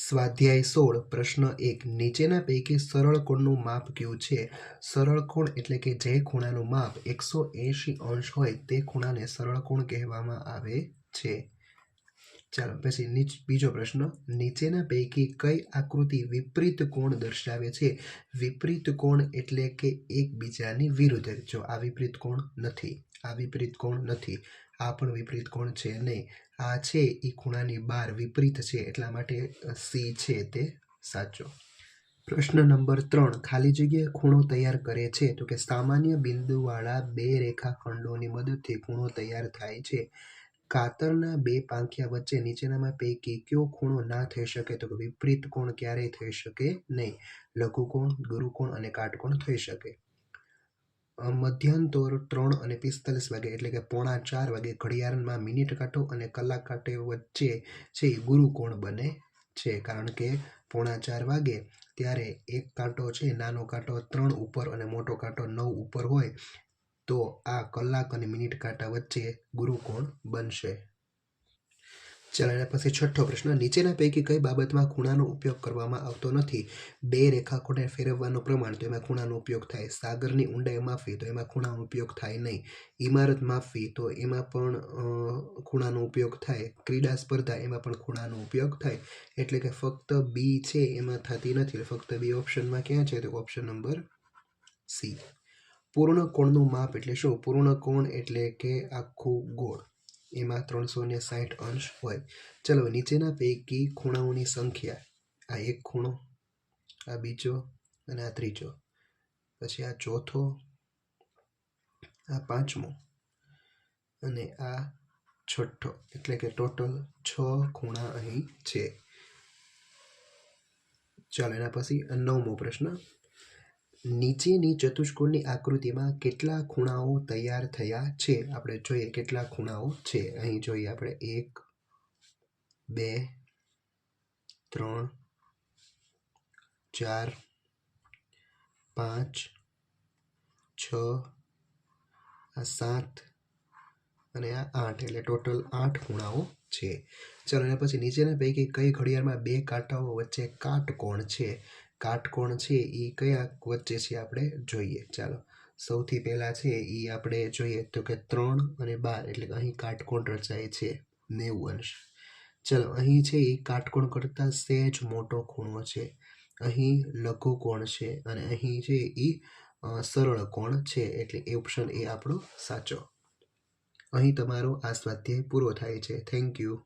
સ્વાધ્યાય 16 પ્રશ્ન 1 નીચેના પૈકી સરળ કોણનું માપ કયું છે? સરળ કોણ એટલે કે જે ખૂણાનું માપ 180 અંશ હોય તે ખૂણાને સરળ કોણ કહેવામાં આવે છે. ચાલો પછી બીજો પ્રશ્ન, નીચેના પૈકી કઈ આકૃતિ વિપરીત કોણ દર્શાવે છે? વિપરીત કોણ એટલે કે એકબીજાની વિરુદ્ધ. જો આ વિપરીત કોણ નથી, આ વિપરીત કોણ નથી, આ પણ વિપરીત કોણ છે નહીં. આ છે એ ખૂણાની બહાર વિપરીત છે, એટલા માટે સી છે તે સાચો. પ્રશ્ન નંબર 3 ખાલી જગ્યા ખૂણો તૈયાર કરે છે. તો કે સામાન્ય બિંદુવાળા બે રેખાખંડોની મદદથી ખૂણો તૈયાર થાય છે. કાતરના બે પાંખિયા વચ્ચે નીચેનામાં પૈકી કયો ખૂણો ના થઈ શકે? તો કે વિપરીત કોણ ક્યારેય થઈ શકે નહીં. લઘુકોણ, ગુરુકોણ અને કાટકોણ થઈ શકે. મધ્યાંતર 3:45 વાગે એટલે કે 3:45 વાગે ઘડિયાળમાં મિનિટ કાંટો અને કલાક કાંટો વચ્ચે છે એ ગુરુકોણ બને છે, કારણ કે 3:45 વાગે ત્યારે એક કાંટો છે, નાનો કાંટો 3 ઉપર અને મોટો કાંટો 9 ઉપર હોય, તો આ કલાક અને મિનિટ કાંટા વચ્ચે ગુરુકોણ બનશે. ચાલો એના પછી છઠ્ઠો પ્રશ્ન, નીચેના પૈકી કઈ બાબતમાં ખૂણાનો ઉપયોગ કરવામાં આવતો નથી? બે રેખાખંડને ફેરવવાનું પ્રમાણ, તો એમાં ખૂણાનો ઉપયોગ થાય. સાગરની ઊંડાઈ માપવી, તો એમાં ખૂણાનો ઉપયોગ થાય નહીં. ઇમારત માપવી, તો એમાં પણ ખૂણાનો ઉપયોગ થાય. ક્રીડા સ્પર્ધા, એમાં પણ ખૂણાનો ઉપયોગ થાય. એટલે કે ફક્ત બી છે એમાં થતી નથી. ફક્ત બી ઓપ્શનમાં ક્યાં છે? તો ઓપ્શન નંબર સી. પૂર્ણ કોણનું માપ એટલે શું? પૂર્ણ કોણ એટલે કે આખું ગોળ, એમાં 360 અંશ હોય. ચલો નીચેના પૈકી ખૂણાઓની સંખ્યા, આ એક ખૂણો, આ બીજો અને આ ત્રીજો, પછી આ ચોથો, આ પાંચમો અને આ છઠ્ઠો, એટલે કે ટોટલ 6 ખૂણા અહીં છે. ચાલો એના પછી 9મો પ્રશ્ન, નીચેની ચતુષ્કોણની આકૃતિમાં કેટલા ખૂણાઓ તૈયાર થયા છે? આપણે જોઈએ કેટલા ખૂણાઓ છે. અહીં જોઈએ આપણે 1 2 3 4 5 6 આ 7 અને આ 8, એટલે ટોટલ 8 ખૂણાઓ છે. ચાલો એના પછી નીચેના પૈકી કઈ ઘડિયાળમાં બે કાંટાઓ વચ્ચે કાટકોણ છે? કાટકોણ છે એ કયા વચ્ચે છે આપણે જોઈએ. ચાલો સૌથી પહેલા છે એ આપણે જોઈએ તો કે 3 અને 12, એટલે કે અહીં કાટકોણ રચાય છે 90 અંશ. ચલો અહીં છે એ કાટકોણ કરતાં સહેજ મોટો ખૂણો છે. અહીં લઘુકોણ છે અને અહીં છે એ સરળ કોણ છે, એટલે ઓપ્શન એ આપણો સાચો. અહીં તમારો આ સ્વાધ્યાય પૂરો થાય છે. Thank you.